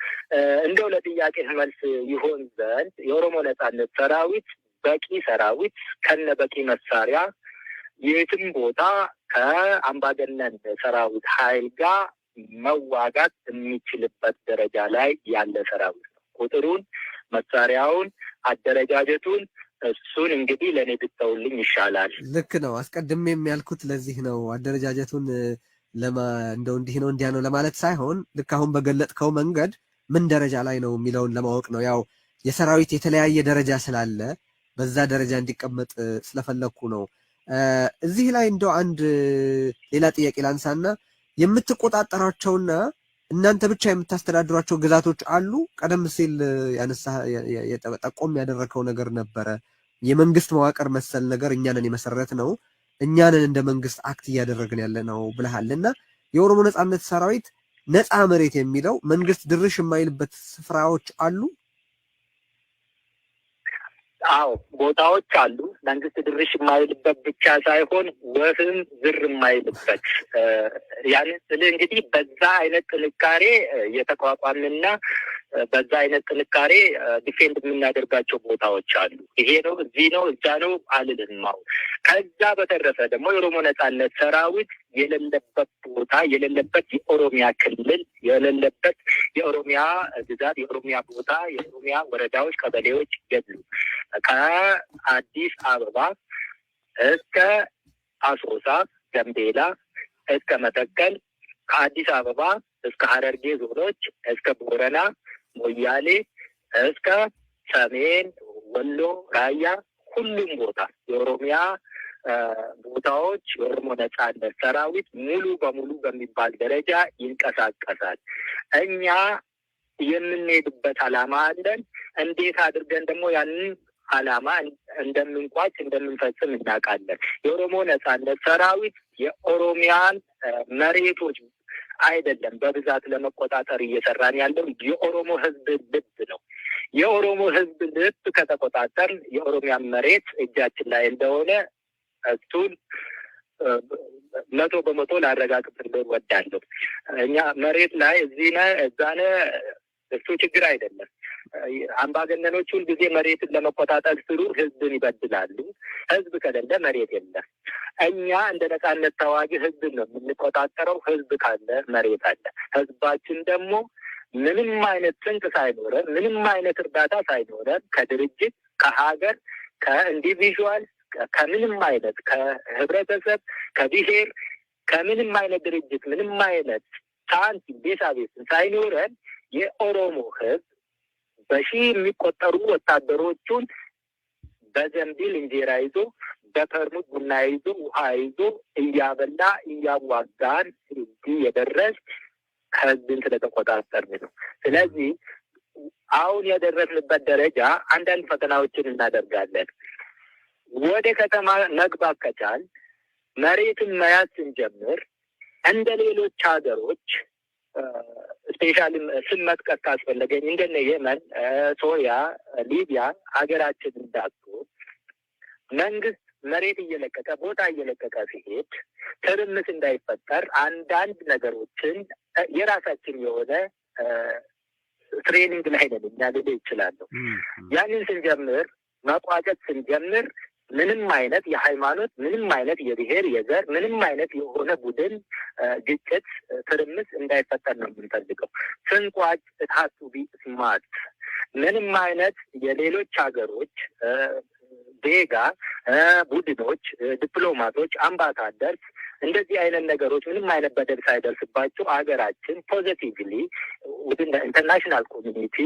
እንደው ለጥያቄ መልስ ይሆን ዘንድ የኦሮሞ ነጻነት ሰራዊት በቂ ሰራዊት ከነ በቂ መሳሪያ የትም ቦታ ከአምባገነን ሰራዊት ኃይል ጋር መዋጋት የሚችልበት ደረጃ ላይ ያለ ሰራዊት ነው። ቁጥሩን፣ መሳሪያውን፣ አደረጃጀቱን እሱን እንግዲህ ለእኔ ብትተውልኝ ይሻላል። ልክ ነው። አስቀድሜ የሚያልኩት ለዚህ ነው። አደረጃጀቱን እንደው እንዲህ ነው እንዲያ ነው ለማለት ሳይሆን ልክ አሁን በገለጥከው መንገድ ምን ደረጃ ላይ ነው የሚለውን ለማወቅ ነው። ያው የሰራዊት የተለያየ ደረጃ ስላለ በዛ ደረጃ እንዲቀመጥ ስለፈለኩ ነው። እዚህ ላይ እንደው አንድ ሌላ ጥያቄ ላንሳና የምትቆጣጠራቸውና እናንተ ብቻ የምታስተዳድሯቸው ግዛቶች አሉ? ቀደም ሲል ጠቆም ያደረከው ነገር ነበረ። የመንግስት መዋቅር መሰል ነገር እኛንን የመሰረት ነው፣ እኛንን እንደ መንግስት አክት እያደረግን ያለ ነው ብለሃልና የኦሮሞ ነጻነት ሰራዊት ነፃ መሬት የሚለው መንግስት ድርሽ የማይልበት ስፍራዎች አሉ? አዎ ቦታዎች አሉ። መንግስት ድርሽ የማይልበት ብቻ ሳይሆን ወፍም ዝር የማይልበት ያንን ስል እንግዲህ በዛ አይነት ጥንካሬ የተቋቋምንና በዛ አይነት ጥንካሬ ዲፌንድ የምናደርጋቸው ቦታዎች አሉ። ይሄ ነው እዚህ ነው እዛ ነው አልልም። ከዛ በተረፈ ደግሞ የኦሮሞ ነጻነት ሰራዊት የሌለበት ቦታ የሌለበት የኦሮሚያ ክልል የሌለበት የኦሮሚያ ግዛት የኦሮሚያ ቦታ የኦሮሚያ ወረዳዎች፣ ቀበሌዎች የሉ። ከአዲስ አበባ እስከ አሶሳ፣ ገምቤላ እስከ መተከል፣ ከአዲስ አበባ እስከ ሀረርጌ ዞኖች እስከ ቦረና፣ ሞያሌ እስከ ሰሜን ወሎ፣ ራያ ሁሉም ቦታ የኦሮሚያ ቦታዎች የኦሮሞ ነጻነት ሰራዊት ሙሉ በሙሉ በሚባል ደረጃ ይንቀሳቀሳል። እኛ የምንሄድበት ዓላማ አለን። እንዴት አድርገን ደግሞ ያንን ዓላማ እንደምንቋጭ እንደምንፈጽም እናውቃለን። የኦሮሞ ነጻነት ሰራዊት የኦሮሚያን መሬቶች አይደለም በብዛት ለመቆጣጠር እየሰራን ያለው የኦሮሞ ህዝብ ልብ ነው። የኦሮሞ ህዝብ ልብ ከተቆጣጠር የኦሮሚያን መሬት እጃችን ላይ እንደሆነ እሱን 100% ላረጋግጥልህ እወዳለሁ። እኛ መሬት ላይ እዚህ ነህ እዛ ነህ እሱ ችግር አይደለም። አምባገነኖች ሁልጊዜ መሬትን ለመቆጣጠር ሲሉ ህዝብን ይበድላሉ። ህዝብ ከሌለ መሬት የለም። እኛ እንደ ነጻነት ተዋጊ ህዝብን ነው የምንቆጣጠረው። ህዝብ ካለ መሬት አለ። ህዝባችን ደግሞ ምንም አይነት ስንቅ ሳይኖረን፣ ምንም አይነት እርዳታ ሳይኖረን ከድርጅት ከሀገር ከኢንዲቪዥዋል ከምንም አይነት ከህብረተሰብ ከብሔር ከምንም አይነት ድርጅት ምንም አይነት ሳንቲም ቤሳቤስን ሳይኖረን የኦሮሞ ህዝብ በሺህ የሚቆጠሩ ወታደሮቹን በዘንቢል እንጀራ ይዞ በፐርሙት ቡና ይዞ ውሃ ይዞ እያበላ እያዋጋን እንዲህ የደረስ ህዝብን ስለተቆጣጠርን ነው። ስለዚህ አሁን የደረስንበት ደረጃ አንዳንድ ፈተናዎችን እናደርጋለን። ወደ ከተማ መግባት ከቻል መሬትን መያዝ ስንጀምር እንደ ሌሎች ሀገሮች ስፔሻሊ ስም መጥቀስ ካስፈለገኝ እንደነ የመን፣ ሶሪያ፣ ሊቢያ ሀገራችን እንዳጡ መንግስት መሬት እየለቀቀ ቦታ እየለቀቀ ሲሄድ ትርምስ እንዳይፈጠር አንዳንድ ነገሮችን የራሳችን የሆነ ትሬኒንግ ላይ ነን እኛ ልል ይችላለሁ። ያንን ስንጀምር መቋጨት ስንጀምር ምንም አይነት የሃይማኖት ምንም አይነት የብሔር የዘር ምንም አይነት የሆነ ቡድን ግጭት ትርምስ እንዳይፈጠር ነው የምንፈልገው። ስንቋጭ እታቱ ቢስማት ምንም አይነት የሌሎች ሀገሮች ዜጋ ቡድኖች፣ ዲፕሎማቶች፣ አምባሳደርስ እንደዚህ አይነት ነገሮች ምንም አይነት በደል ሳይደርስባቸው ሀገራችን ፖዚቲቭሊ ወደ ኢንተርናሽናል ኮሚኒቲ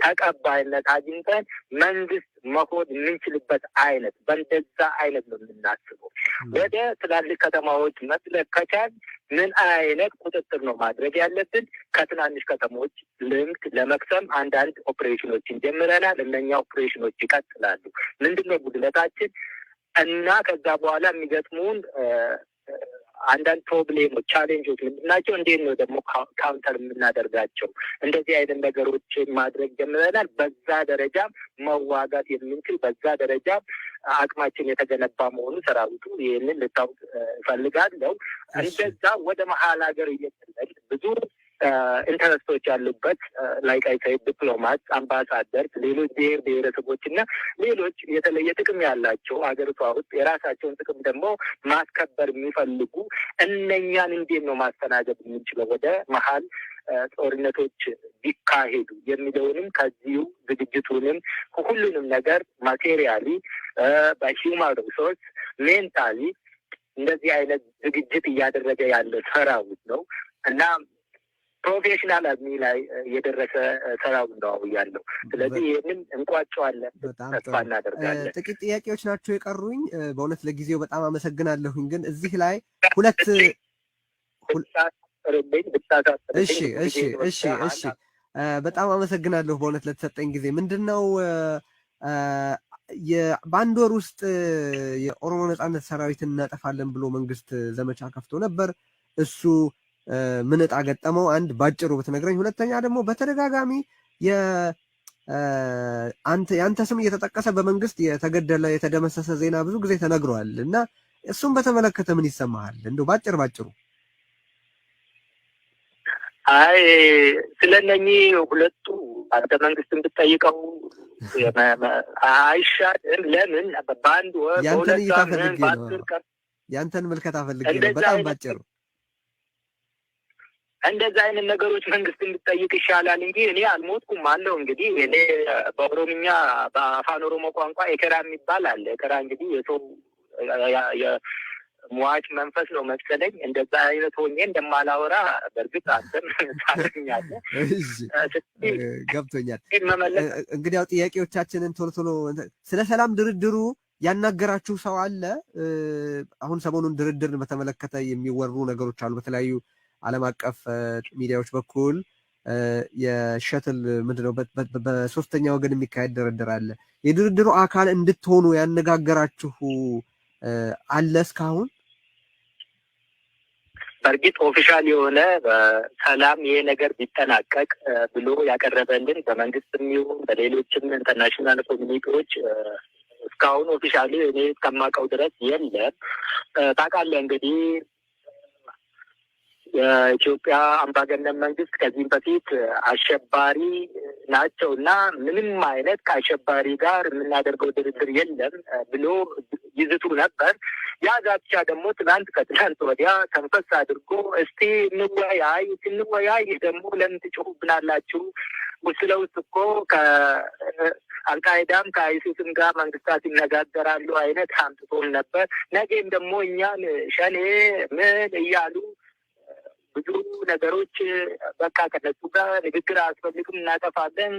ተቀባይነት አግኝተን መንግስት መሆን የምንችልበት አይነት በእንደዛ አይነት ነው የምናስበው። ወደ ትላልቅ ከተማዎች መጥለቅ ከቻል ምን አይነት ቁጥጥር ነው ማድረግ ያለብን? ከትናንሽ ከተሞች ልምድ ለመቅሰም አንዳንድ ኦፕሬሽኖችን ጀምረናል። እነኛ ኦፕሬሽኖች ይቀጥላሉ። ምንድነው ጉድለታችን እና ከዛ በኋላ የሚገጥሙን አንዳንድ ፕሮብሌሞች ቻሌንጆች ምንድን ናቸው? እንዴት ነው ደግሞ ካውንተር የምናደርጋቸው? እንደዚህ አይነት ነገሮችን ማድረግ ጀምረናል። በዛ ደረጃ መዋጋት የምንችል በዛ ደረጃ አቅማችን የተገነባ መሆኑ ሰራዊቱ ይህንን ልታውቅ እፈልጋለሁ። እንደዛ ወደ መሀል ሀገር እየተለል ብዙ ኢንተረስቶች ያሉበት ላይቃይታዊ ዲፕሎማት፣ አምባሳደር፣ ሌሎች ብሔር ብሔረሰቦች እና ሌሎች የተለየ ጥቅም ያላቸው ሀገሪቷ ውስጥ የራሳቸውን ጥቅም ደግሞ ማስከበር የሚፈልጉ እነኛን እንዴት ነው ማስተናገድ የምንችለው ወደ መሀል ጦርነቶች ቢካሄዱ የሚለውንም ከዚሁ ዝግጅቱንም ሁሉንም ነገር ማቴሪያሊ በሂውማን ሪሶርስ ሜንታሊ እንደዚህ አይነት ዝግጅት እያደረገ ያለ ሰራዊት ነው እና ፕሮፌሽናል አድሚ ላይ የደረሰ ሰራዊት ነው ያለው። ስለዚህ ይህንን እንቋጨዋለን፣ ተስፋ እናደርጋለን። ጥቂት ጥያቄዎች ናቸው የቀሩኝ። በእውነት ለጊዜው በጣም አመሰግናለሁኝ። ግን እዚህ ላይ ሁለት እሺ በጣም አመሰግናለሁ በእውነት ለተሰጠኝ ጊዜ። ምንድነው በአንድ ወር ውስጥ የኦሮሞ ነጻነት ሰራዊትን እናጠፋለን ብሎ መንግስት ዘመቻ ከፍቶ ነበር። እሱ ምን ዕጣ ገጠመው? አንድ ባጭሩ ብትነግረኝ። ሁለተኛ ደግሞ በተደጋጋሚ የአንተ ስም እየተጠቀሰ በመንግስት የተገደለ የተደመሰሰ ዜና ብዙ ጊዜ ተነግሯል እና እሱም በተመለከተ ምን ይሰማሃል? እንደው ባጭሩ። አይ ስለነኚህ ሁለቱ አንተ መንግስትን ብትጠይቀው አይሻልም? ለምን በአንድ ወር ያንተን እይታ ፈልጌ ነው። ያንተን ምልከታ ፈልጌ ነው። በጣም ባጭሩ እንደዛ አይነት ነገሮች መንግስት እንድጠይቅ ይሻላል እንጂ እኔ አልሞትኩም አለው። እንግዲህ እኔ በኦሮምኛ በአፋን ኦሮሞ ቋንቋ ኤከራ የሚባል አለ። ኤከራ እንግዲህ የሰው የሟች መንፈስ ነው መሰለኝ። እንደዛ አይነት ሆኜ እንደማላወራ በእርግጥ አንተም ታገኛለህ። ገብቶኛል። እንግዲህ ያው ጥያቄዎቻችንን ቶሎ ስለ ሰላም ድርድሩ ያናገራችሁ ሰው አለ? አሁን ሰሞኑን ድርድርን በተመለከተ የሚወሩ ነገሮች አሉ በተለያዩ ዓለም አቀፍ ሚዲያዎች በኩል የሸትል ምንድነው በሶስተኛ ወገን የሚካሄድ ድርድር አለ። የድርድሩ አካል እንድትሆኑ ያነጋገራችሁ አለ እስካሁን? በእርግጥ ኦፊሻል የሆነ በሰላም ይሄ ነገር ቢጠናቀቅ ብሎ ያቀረበልን በመንግስትም ይሁን በሌሎችም ኢንተርናሽናል ኮሚኒቲዎች እስካሁን ኦፊሻሊ እኔ እስከማውቀው ድረስ የለም። ታውቃለህ እንግዲህ የኢትዮጵያ አምባገነን መንግስት ከዚህም በፊት አሸባሪ ናቸው እና ምንም አይነት ከአሸባሪ ጋር የምናደርገው ድርድር የለም ብሎ ይዝቱ ነበር። ያ ዛቻ ደግሞ ከትናንት ወዲያ ተንፈስ አድርጎ እስቲ እንወያይ፣ ስንወያይ ደግሞ ለምን ትጮሁብናላችሁ? ውስጥ ለውስጥ እኮ ከአልቃይዳም ከአይሲስም ጋር መንግስታት ይነጋገራሉ አይነት አምጥቶን ነበር። ነገም ደግሞ እኛን ሸኔ ምን እያሉ ብዙ ነገሮች በቃ ከነሱ ጋር ንግግር አያስፈልግም፣ እናጠፋለን፣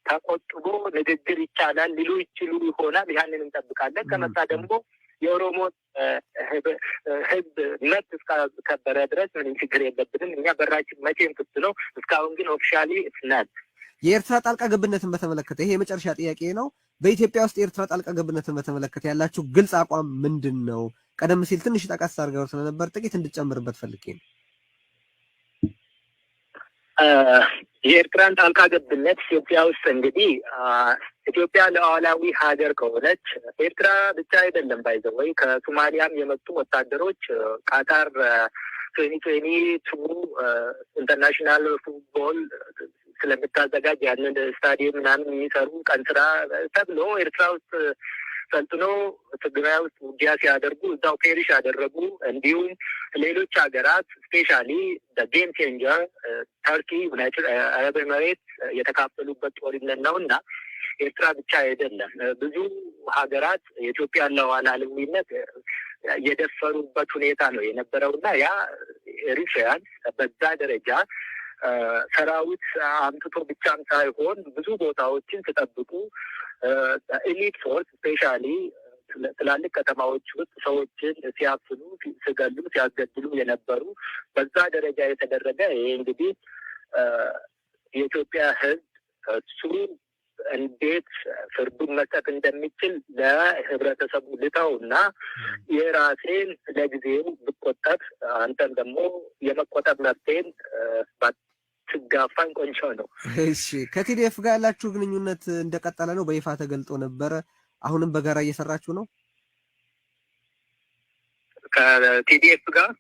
ተቆጥቦ ንግግር ይቻላል ሊሉ ይችሉ ይሆናል። ያንን እንጠብቃለን። ከመጣ ደግሞ የኦሮሞ ህዝብ መብት እስካከበረ ድረስ ምንም ችግር የለብንም። እኛ በራችን መቼም ክፍት ነው። እስካሁን ግን ኦፊሻሊ ናት። የኤርትራ ጣልቃ ገብነትን በተመለከተ ይሄ የመጨረሻ ጥያቄ ነው። በኢትዮጵያ ውስጥ የኤርትራ ጣልቃ ገብነትን በተመለከተ ያላችሁ ግልጽ አቋም ምንድን ነው? ቀደም ሲል ትንሽ ጠቀስ አድርገው ስለነበር ጥቂት እንድጨምርበት ፈልጌ ነው። የኤርትራን ጣልቃ ገብነት ኢትዮጵያ ውስጥ እንግዲህ ኢትዮጵያ ሉዓላዊ ሀገር ከሆነች ኤርትራ ብቻ አይደለም ባይዘው ወይ ከሶማሊያም የመጡ ወታደሮች ቃታር 2022 ኢንተርናሽናል ፉትቦል ስለምታዘጋጅ ያንን ስታዲየም ምናምን የሚሰሩ ቀን ስራ ተብሎ ኤርትራ ውስጥ ሰልጥኖ ትግራይ ውስጥ ውጊያ ሲያደርጉ እዛው ፔሪሽ ያደረጉ እንዲሁም ሌሎች ሀገራት ስፔሻሊ ጌም ቼንጀር ተርኪ፣ ዩናይትድ አረብ ኤሚሬት የተካፈሉበት ጦርነት ነው እና ኤርትራ ብቻ አይደለም። ብዙ ሀገራት የኢትዮጵያን ሉዓላዊነት የደፈሩበት ሁኔታ ነው የነበረው እና ያ ኤሪትሪያን በዛ ደረጃ ሰራዊት አምጥቶ ብቻም ሳይሆን ብዙ ቦታዎችን ሲጠብቁ ኤሊት ፎርስ ስፔሻሊ ትላልቅ ከተማዎች ውስጥ ሰዎችን ሲያፍኑ፣ ሲገሉ፣ ሲያስገድሉ የነበሩ በዛ ደረጃ የተደረገ ይሄ እንግዲህ የኢትዮጵያ ሕዝብ እሱ እንዴት ፍርዱን መስጠት እንደሚችል ለህብረተሰቡ ልተው እና የራሴን ለጊዜው ብቆጠብ አንተም ደግሞ የመቆጠብ መብቴን ትጋፋኝ ቆንጆ ነው። እሺ፣ ከቲዲኤፍ ጋር ያላችሁ ግንኙነት እንደቀጠለ ነው? በይፋ ተገልጦ ነበረ። አሁንም በጋራ እየሰራችሁ ነው ከቲዲኤፍ ጋር?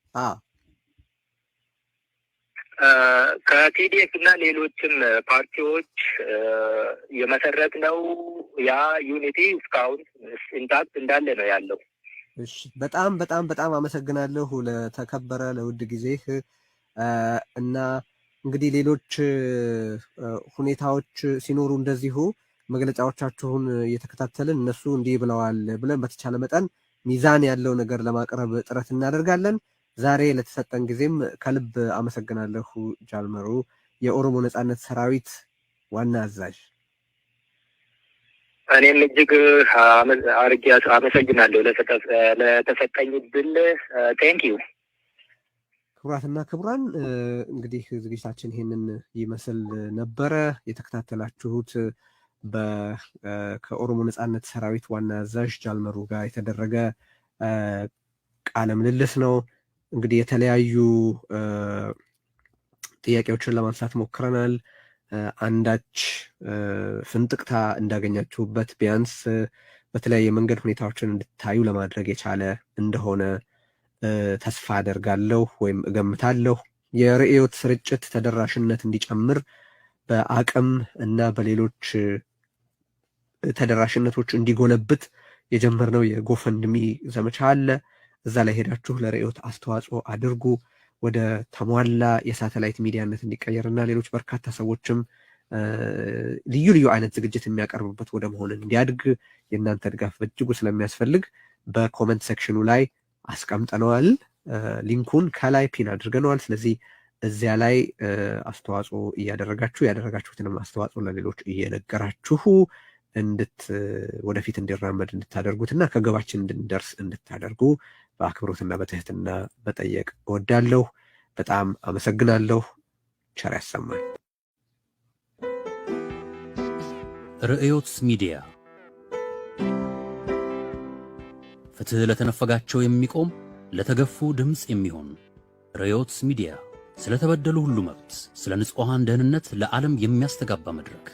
ከቲዲኤፍ እና ሌሎችም ፓርቲዎች የመሰረት ነው ያ ዩኒቲ እስካሁን ኢንታክት እንዳለ ነው ያለው። እሺ፣ በጣም በጣም በጣም አመሰግናለሁ ለተከበረ ለውድ ጊዜህ እና እንግዲህ ሌሎች ሁኔታዎች ሲኖሩ እንደዚሁ መግለጫዎቻችሁን እየተከታተልን እነሱ እንዲህ ብለዋል ብለን በተቻለ መጠን ሚዛን ያለው ነገር ለማቅረብ ጥረት እናደርጋለን። ዛሬ ለተሰጠን ጊዜም ከልብ አመሰግናለሁ ጃልመሮ፣ የኦሮሞ ነጻነት ሰራዊት ዋና አዛዥ። እኔም እጅግ አርጌ አመሰግናለሁ ለተሰጠኝ ዕድል። ቴንኪዩ። ክቡራትና ክቡራን እንግዲህ ዝግጅታችን ይሄንን ይመስል ነበረ። የተከታተላችሁት ከኦሮሞ ነጻነት ሰራዊት ዋና አዛዥ ጃልመሮ ጋር የተደረገ ቃለ ምልልስ ነው። እንግዲህ የተለያዩ ጥያቄዎችን ለማንሳት ሞክረናል። አንዳች ፍንጥቅታ እንዳገኛችሁበት ቢያንስ በተለያየ መንገድ ሁኔታዎችን እንድታዩ ለማድረግ የቻለ እንደሆነ ተስፋ አደርጋለሁ ወይም እገምታለሁ። የርዕዮት ስርጭት ተደራሽነት እንዲጨምር በአቅም እና በሌሎች ተደራሽነቶች እንዲጎለብት የጀመርነው የጎፈንድሚ ዘመቻ አለ። እዛ ላይ ሄዳችሁ ለርዕዮት አስተዋጽኦ አድርጉ። ወደ ተሟላ የሳተላይት ሚዲያነት እንዲቀየርና ሌሎች በርካታ ሰዎችም ልዩ ልዩ አይነት ዝግጅት የሚያቀርቡበት ወደ መሆን እንዲያድግ የእናንተ ድጋፍ በእጅጉ ስለሚያስፈልግ በኮመንት ሴክሽኑ ላይ አስቀምጠነዋል። ሊንኩን ከላይ ፒን አድርገነዋል። ስለዚህ እዚያ ላይ አስተዋጽኦ እያደረጋችሁ ያደረጋችሁትንም አስተዋጽኦ ለሌሎች እየነገራችሁ ወደፊት እንዲራመድ እንድታደርጉትና ከግባችን እንድንደርስ እንድታደርጉ በአክብሮትና በትህትና መጠየቅ እወዳለሁ። በጣም አመሰግናለሁ። ቸር ያሰማል። ርዕዮት ሚዲያ ፍትህ ለተነፈጋቸው የሚቆም ለተገፉ ድምጽ የሚሆን ርዕዮት ሚዲያ ስለተበደሉ ሁሉ መብት፣ ስለ ንጹሃን ደህንነት ለዓለም የሚያስተጋባ መድረክ።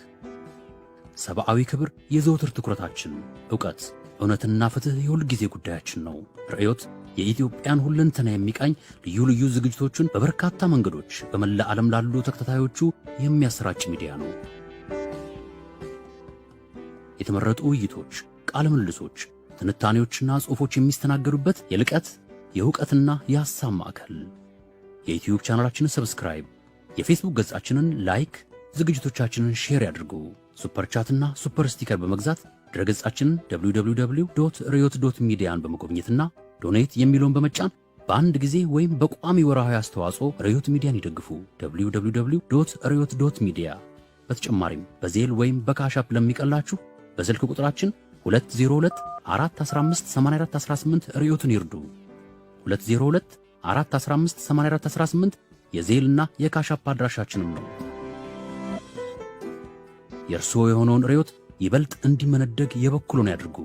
ሰብአዊ ክብር የዘወትር ትኩረታችን፣ ዕውቀት፣ እውነትና ፍትህ የሁል ጊዜ ጉዳያችን ነው። ርዕዮት የኢትዮጵያን ሁለንተና የሚቃኝ ልዩ ልዩ ዝግጅቶችን በበርካታ መንገዶች በመላ ዓለም ላሉ ተከታታዮቹ የሚያሰራጭ ሚዲያ ነው። የተመረጡ ውይይቶች፣ ቃለ ምልልሶች፣ ትንታኔዎችና ጽሑፎች የሚስተናገዱበት የልቀት የዕውቀትና የሐሳብ ማዕከል። የዩቲዩብ ቻናላችንን ሰብስክራይብ፣ የፌስቡክ ገጻችንን ላይክ፣ ዝግጅቶቻችንን ሼር ያድርጉ። ሱፐር ቻትና ሱፐር ስቲከር በመግዛት ድረገጻችንን www.ryot.median በመጎብኘትና ዶኔት የሚለውን በመጫን በአንድ ጊዜ ወይም በቋሚ ወርሃዊ አስተዋጽኦ ርዕዮት ሚዲያን ይደግፉ። www.ryot.media። በተጨማሪም በዜል ወይም በካሻፕ ለሚቀላችሁ በስልክ ቁጥራችን 202-415-8418 ርዕዮትን ይርዱ። 202-415-8418 የዜልና የካሻፕ አድራሻችንም ነው። የእርስዎ የሆነውን ርዕዮት ይበልጥ እንዲመነደግ የበኩሉን ያድርጉ።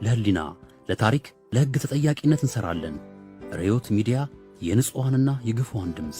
ለህሊና፣ ለታሪክ፣ ለሕግ ተጠያቂነት እንሰራለን። ርዕዮት ሚዲያ የንጹሃንና የግፉዋን ድምፅ።